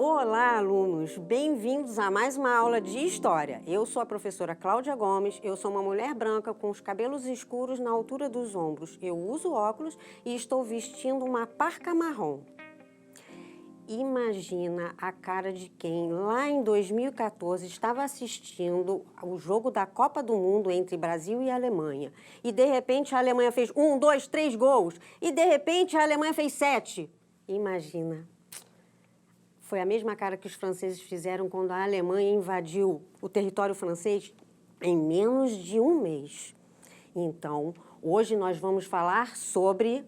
Olá, alunos! Bem-vindos a mais uma aula de História. Eu sou a professora Cláudia Gomes, eu sou uma mulher branca com os cabelos escuros na altura dos ombros. Eu uso óculos e estou vestindo uma parca marrom. Imagina a cara de quem lá em 2014 estava assistindo o jogo da Copa do Mundo entre Brasil e Alemanha. E de repente a Alemanha fez 1, 2, 3 gols. E de repente a Alemanha fez 7. Imagina. Foi a mesma cara que os franceses fizeram quando a Alemanha invadiu o território francês em menos de um mês. Então, hoje nós vamos falar sobre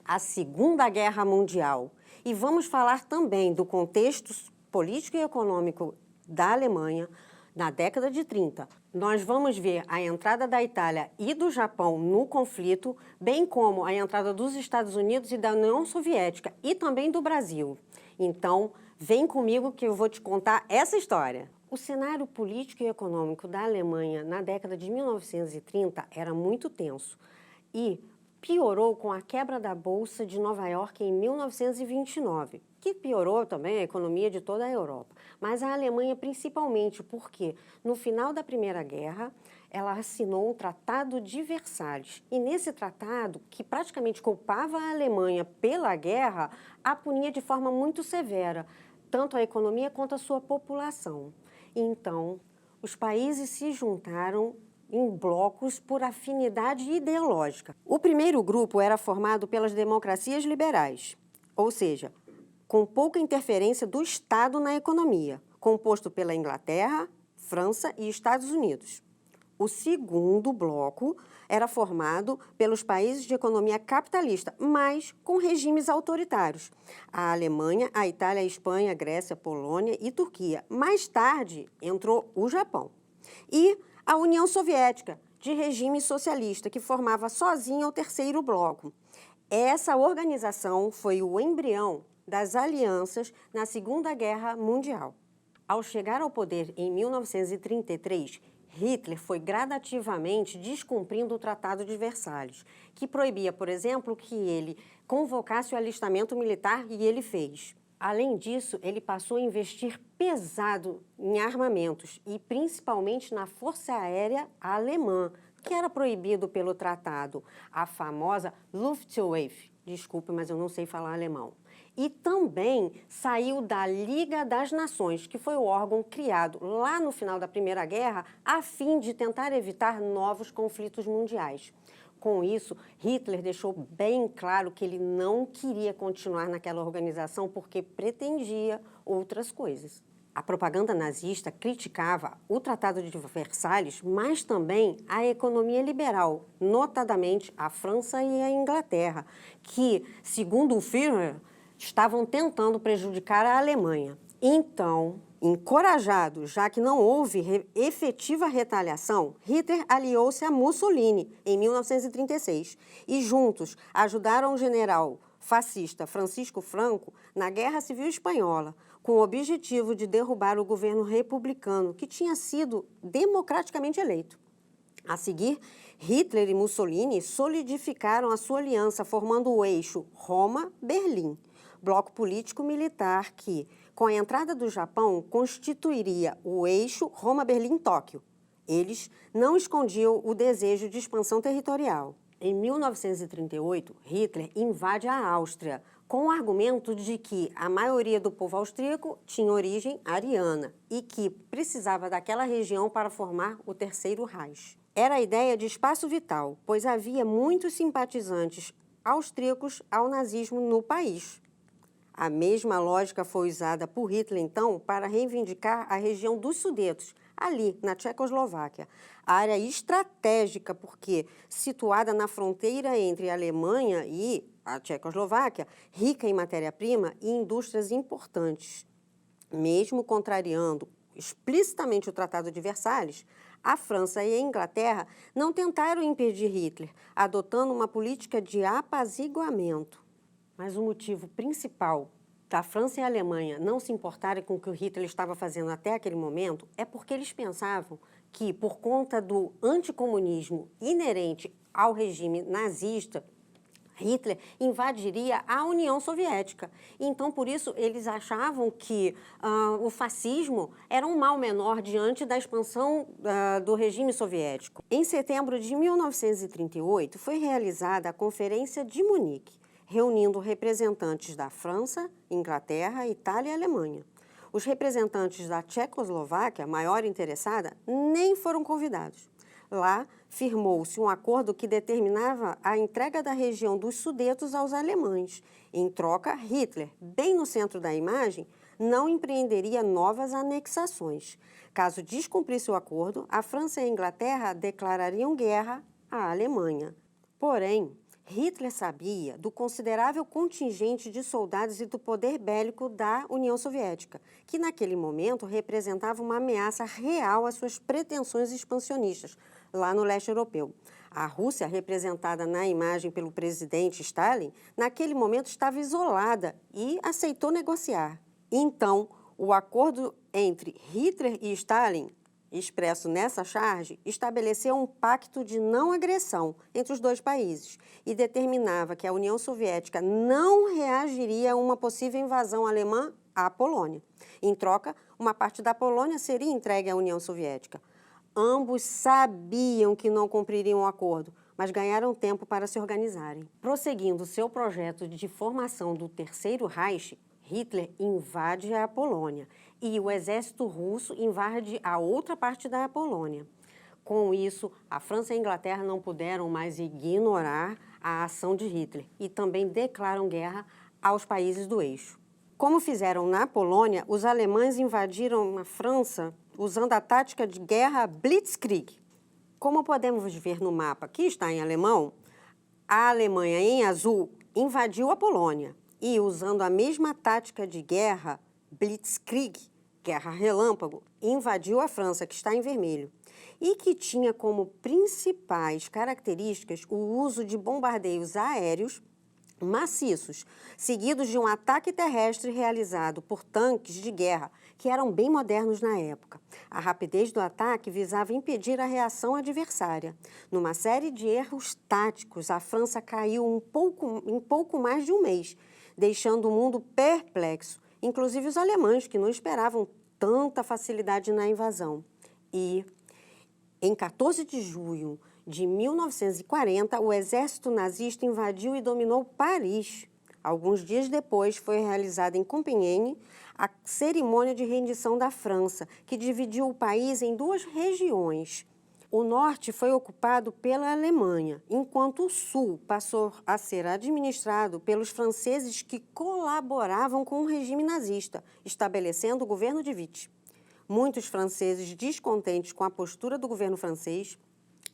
a Segunda Guerra Mundial. E vamos falar também do contexto político e econômico da Alemanha na década de 30. Nós vamos ver a entrada da Itália e do Japão no conflito, bem como a entrada dos Estados Unidos e da União Soviética e também do Brasil. Então, vem comigo que eu vou te contar essa história. O cenário político e econômico da Alemanha na década de 1930 era muito tenso e piorou com a quebra da Bolsa de Nova York em 1929, que piorou também a economia de toda a Europa. Mas a Alemanha principalmente porque, no final da Primeira Guerra, ela assinou o Tratado de Versalhes. E nesse tratado, que praticamente culpava a Alemanha pela guerra, a punia de forma muito severa, tanto a economia quanto a sua população. Então, os países se juntaram em blocos por afinidade ideológica. O primeiro grupo era formado pelas democracias liberais, ou seja, com pouca interferência do Estado na economia, composto pela Inglaterra, França e Estados Unidos. O segundo bloco era formado pelos países de economia capitalista, mas com regimes autoritários. A Alemanha, a Itália, a Espanha, a Grécia, a Polônia e Turquia. Mais tarde entrou o Japão. E a União Soviética, de regime socialista, que formava sozinha o terceiro bloco. Essa organização foi o embrião das alianças na Segunda Guerra Mundial. Ao chegar ao poder em 1933, Hitler foi gradativamente descumprindo o Tratado de Versalhes, que proibia, por exemplo, que ele convocasse o alistamento militar e ele fez. Além disso, ele passou a investir pesado em armamentos e principalmente na Força Aérea Alemã, que era proibido pelo tratado, a famosa Luftwaffe. Desculpe, mas eu não sei falar alemão. E também saiu da Liga das Nações, que foi o órgão criado lá no final da Primeira Guerra a fim de tentar evitar novos conflitos mundiais. Com isso, Hitler deixou bem claro que ele não queria continuar naquela organização porque pretendia outras coisas. A propaganda nazista criticava o Tratado de Versalhes, mas também a economia liberal, notadamente a França e a Inglaterra, que, segundo o Führer, estavam tentando prejudicar a Alemanha. Então, encorajado, já que não houve efetiva retaliação, Hitler aliou-se a Mussolini em 1936 e juntos ajudaram o general fascista Francisco Franco na Guerra Civil Espanhola, com o objetivo de derrubar o governo republicano, que tinha sido democraticamente eleito. A seguir, Hitler e Mussolini solidificaram a sua aliança, formando o eixo Roma-Berlim, bloco político-militar que, com a entrada do Japão, constituiria o eixo Roma-Berlim-Tóquio. Eles não escondiam o desejo de expansão territorial. Em 1938, Hitler invade a Áustria, com o argumento de que a maioria do povo austríaco tinha origem ariana e que precisava daquela região para formar o Terceiro Reich. Era a ideia de espaço vital, pois havia muitos simpatizantes austríacos ao nazismo no país. A mesma lógica foi usada por Hitler, então, para reivindicar a região dos Sudetos, ali, na Tchecoslováquia. A área estratégica, porque situada na fronteira entre a Alemanha e a Tchecoslováquia, rica em matéria-prima e indústrias importantes. Mesmo contrariando explicitamente o Tratado de Versalhes, a França e a Inglaterra não tentaram impedir Hitler, adotando uma política de apaziguamento. Mas o motivo principal da França e a Alemanha não se importarem com o que o Hitler estava fazendo até aquele momento é porque eles pensavam que, por conta do anticomunismo inerente ao regime nazista, Hitler invadiria a União Soviética. Então, por isso, eles achavam que o fascismo era um mal menor diante da expansão do regime soviético. Em setembro de 1938, foi realizada a Conferência de Munique, reunindo representantes da França, Inglaterra, Itália e Alemanha. Os representantes da Tchecoslováquia, maior interessada, nem foram convidados. Lá, firmou-se um acordo que determinava a entrega da região dos Sudetos aos alemães. Em troca, Hitler, bem no centro da imagem, não empreenderia novas anexações. Caso descumprisse o acordo, a França e a Inglaterra declarariam guerra à Alemanha. Porém, Hitler sabia do considerável contingente de soldados e do poder bélico da União Soviética, que naquele momento representava uma ameaça real às suas pretensões expansionistas, lá no leste europeu. A Rússia, representada na imagem pelo presidente Stalin, naquele momento estava isolada e aceitou negociar. Então, o acordo entre Hitler e Stalin, expresso nessa charge, estabeleceu um pacto de não agressão entre os dois países e determinava que a União Soviética não reagiria a uma possível invasão alemã à Polônia. Em troca, uma parte da Polônia seria entregue à União Soviética. Ambos sabiam que não cumpririam o acordo, mas ganharam tempo para se organizarem. Prosseguindo seu projeto de formação do Terceiro Reich, Hitler invade a Polônia e o exército russo invade a outra parte da Polônia. Com isso, a França e a Inglaterra não puderam mais ignorar a ação de Hitler e também declaram guerra aos países do eixo. Como fizeram na Polônia, os alemães invadiram a França usando a tática de guerra Blitzkrieg. Como podemos ver no mapa, que está em alemão, a Alemanha, em azul, invadiu a Polônia e, usando a mesma tática de guerra Blitzkrieg, guerra relâmpago, invadiu a França, que está em vermelho, e que tinha como principais características o uso de bombardeios aéreos maciços, seguidos de um ataque terrestre realizado por tanques de guerra, que eram bem modernos na época. A rapidez do ataque visava impedir a reação adversária. Numa série de erros táticos, a França caiu em pouco mais de um mês, deixando o mundo perplexo, inclusive os alemães, que não esperavam tanta facilidade na invasão. E, em 14 de junho de 1940, o exército nazista invadiu e dominou Paris. Alguns dias depois, foi realizada em Compiègne a cerimônia de rendição da França, que dividiu o país em duas regiões. O norte foi ocupado pela Alemanha, enquanto o sul passou a ser administrado pelos franceses que colaboravam com o regime nazista, estabelecendo o governo de Vichy. Muitos franceses, descontentes com a postura do governo francês,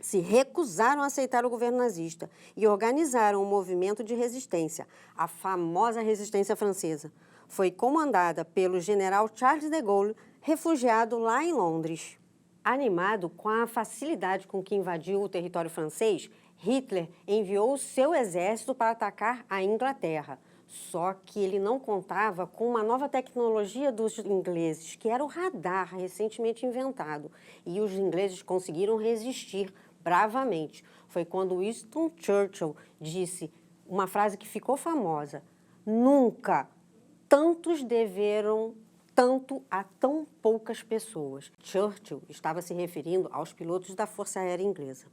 se recusaram a aceitar o governo nazista e organizaram um movimento de resistência, a famosa Resistência Francesa. Foi comandada pelo general Charles de Gaulle, refugiado lá em Londres. Animado com a facilidade com que invadiu o território francês, Hitler enviou o seu exército para atacar a Inglaterra. Só que ele não contava com uma nova tecnologia dos ingleses, que era o radar, recentemente inventado. E os ingleses conseguiram resistir bravamente. Foi quando Winston Churchill disse uma frase que ficou famosa: "Nunca tantos deveram tanto a tão poucas pessoas." Churchill estava se referindo aos pilotos da Força Aérea Inglesa.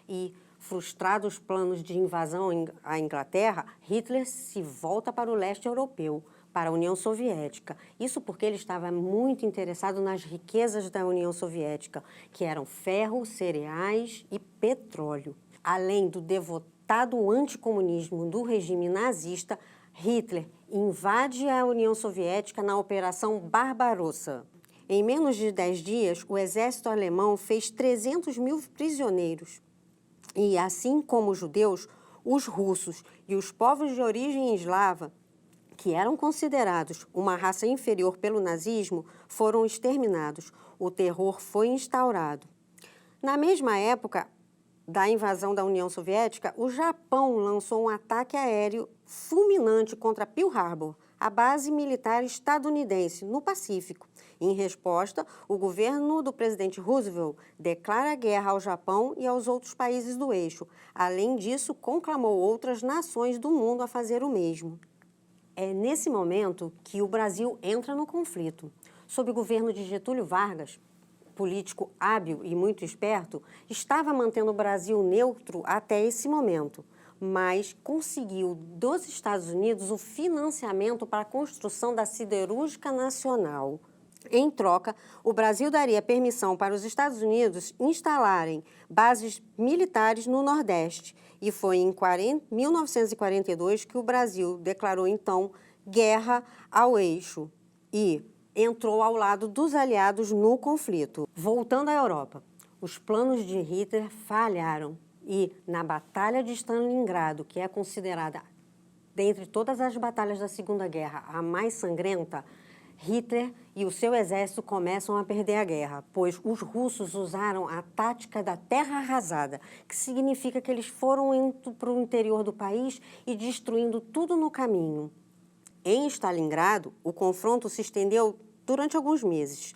E, frustrados os planos de invasão à Inglaterra, Hitler se volta para o leste europeu, para a União Soviética. Isso porque ele estava muito interessado nas riquezas da União Soviética, que eram ferro, cereais e petróleo. Além do devotado anticomunismo do regime nazista, Hitler invade a União Soviética na Operação Barbarossa. Em menos de 10 dias, o exército alemão fez 300 mil prisioneiros. E, assim como os judeus, os russos e os povos de origem eslava, que eram considerados uma raça inferior pelo nazismo, foram exterminados. O terror foi instaurado. Na mesma época da invasão da União Soviética, o Japão lançou um ataque aéreo fulminante contra Pearl Harbor, a base militar estadunidense no Pacífico. Em resposta, o governo do presidente Roosevelt declara guerra ao Japão e aos outros países do eixo. Além disso, conclamou outras nações do mundo a fazer o mesmo. É nesse momento que o Brasil entra no conflito. Sob o governo de Getúlio Vargas, político hábil e muito esperto, estava mantendo o Brasil neutro até esse momento, mas conseguiu dos Estados Unidos o financiamento para a construção da Siderúrgica Nacional. Em troca, o Brasil daria permissão para os Estados Unidos instalarem bases militares no Nordeste. E foi em 1942 que o Brasil declarou, então, guerra ao eixo e entrou ao lado dos aliados no conflito. Voltando à Europa, os planos de Hitler falharam e, na Batalha de Stalingrado, que é considerada, dentre todas as batalhas da Segunda Guerra, a mais sangrenta, Hitler e o seu exército começam a perder a guerra, pois os russos usaram a tática da terra arrasada, que significa que eles foram indo para o interior do país e destruindo tudo no caminho. Em Stalingrado, o confronto se estendeu durante alguns meses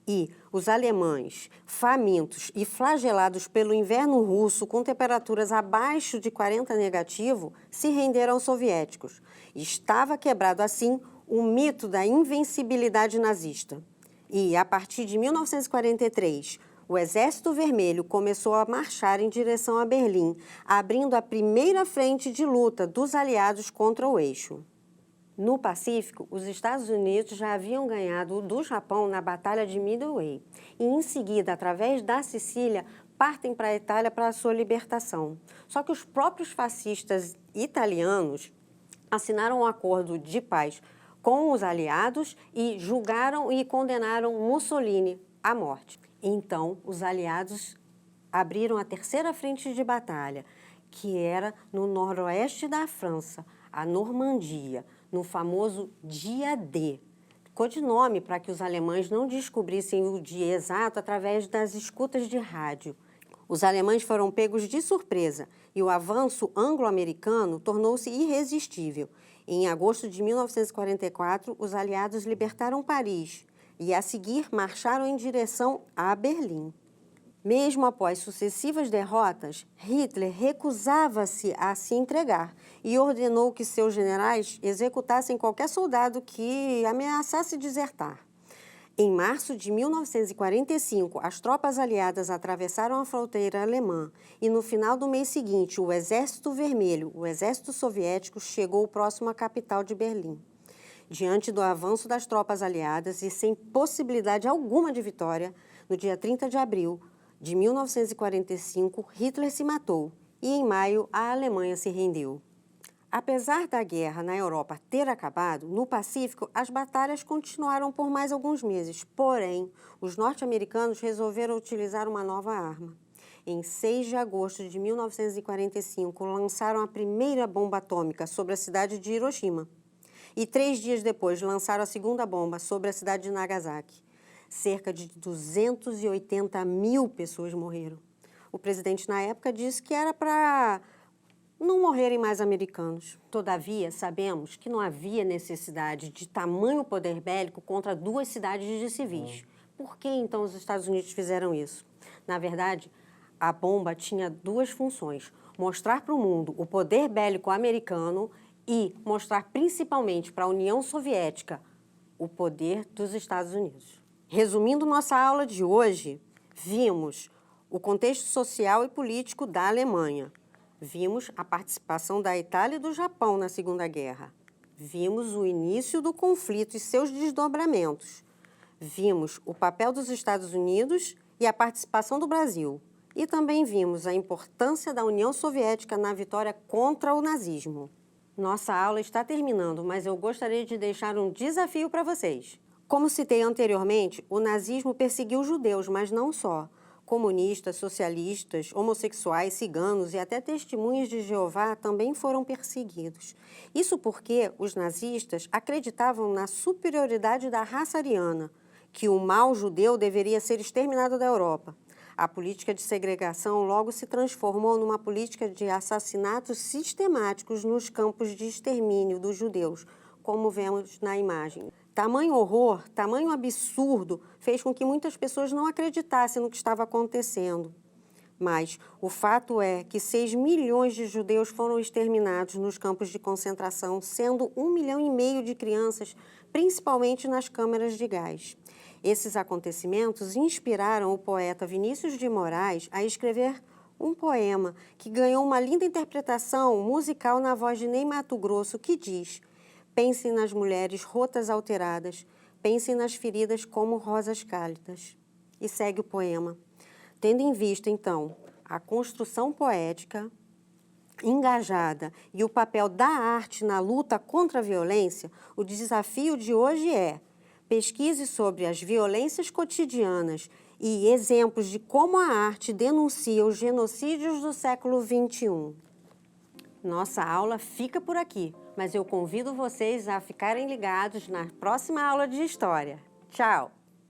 e os alemães, famintos e flagelados pelo inverno russo com temperaturas abaixo de 40 negativo, se renderam aos soviéticos. Estava quebrado assim o mito da invencibilidade nazista. E, a partir de 1943, o Exército Vermelho começou a marchar em direção a Berlim, abrindo a primeira frente de luta dos aliados contra o eixo. No Pacífico, os Estados Unidos já haviam ganhado do Japão na Batalha de Midway e, em seguida, através da Sicília, partem para a Itália para a sua libertação. Só que os próprios fascistas italianos assinaram um acordo de paz com os aliados e julgaram e condenaram Mussolini à morte. Então, os aliados abriram a terceira frente de batalha, que era no noroeste da França, a Normandia, no famoso Dia D, codinome para que os alemães não descobrissem o dia exato através das escutas de rádio. Os alemães foram pegos de surpresa e o avanço anglo-americano tornou-se irresistível. Em agosto de 1944, os aliados libertaram Paris e, a seguir, marcharam em direção a Berlim. Mesmo após sucessivas derrotas, Hitler recusava-se a se entregar e ordenou que seus generais executassem qualquer soldado que ameaçasse desertar. Em março de 1945, as tropas aliadas atravessaram a fronteira alemã e, no final do mês seguinte, o Exército Vermelho, o Exército Soviético, chegou próximo à capital de Berlim. Diante do avanço das tropas aliadas e sem possibilidade alguma de vitória, no dia 30 de abril de 1945, Hitler se matou e, em maio, a Alemanha se rendeu. Apesar da guerra na Europa ter acabado, no Pacífico as batalhas continuaram por mais alguns meses. Porém, os norte-americanos resolveram utilizar uma nova arma. Em 6 de agosto de 1945, lançaram a primeira bomba atômica sobre a cidade de Hiroshima. E 3 dias depois, lançaram a segunda bomba sobre a cidade de Nagasaki. Cerca de 280 mil pessoas morreram. O presidente, na época, disse que era para não morrerem mais americanos. Todavia, sabemos que não havia necessidade de tamanho poder bélico contra 2 cidades de civis. Por que, então, os Estados Unidos fizeram isso? Na verdade, a bomba tinha 2 funções: mostrar para o mundo o poder bélico americano e mostrar principalmente para a União Soviética o poder dos Estados Unidos. Resumindo nossa aula de hoje, vimos o contexto social e político da Alemanha. Vimos a participação da Itália e do Japão na Segunda Guerra. Vimos o início do conflito e seus desdobramentos. Vimos o papel dos Estados Unidos e a participação do Brasil. E também vimos a importância da União Soviética na vitória contra o nazismo. Nossa aula está terminando, mas eu gostaria de deixar um desafio para vocês. Como citei anteriormente, o nazismo perseguiu judeus, mas não só. Comunistas, socialistas, homossexuais, ciganos e até testemunhas de Jeová também foram perseguidos. Isso porque os nazistas acreditavam na superioridade da raça ariana, que o mal judeu deveria ser exterminado da Europa. A política de segregação logo se transformou numa política de assassinatos sistemáticos nos campos de extermínio dos judeus, como vemos na imagem. Tamanho horror, tamanho absurdo, fez com que muitas pessoas não acreditassem no que estava acontecendo. Mas o fato é que 6 milhões de judeus foram exterminados nos campos de concentração, sendo 1,5 milhão de crianças, principalmente nas câmaras de gás. Esses acontecimentos inspiraram o poeta Vinícius de Moraes a escrever um poema que ganhou uma linda interpretação musical na voz de Ney Matogrosso, que diz: pensem nas mulheres rotas alteradas, pensem nas feridas como rosas cálidas. E segue o poema. Tendo em vista, então, a construção poética engajada e o papel da arte na luta contra a violência, o desafio de hoje é: pesquise sobre as violências cotidianas e exemplos de como a arte denuncia os genocídios do século XXI. Nossa aula fica por aqui, mas eu convido vocês a ficarem ligados na próxima aula de História. Tchau!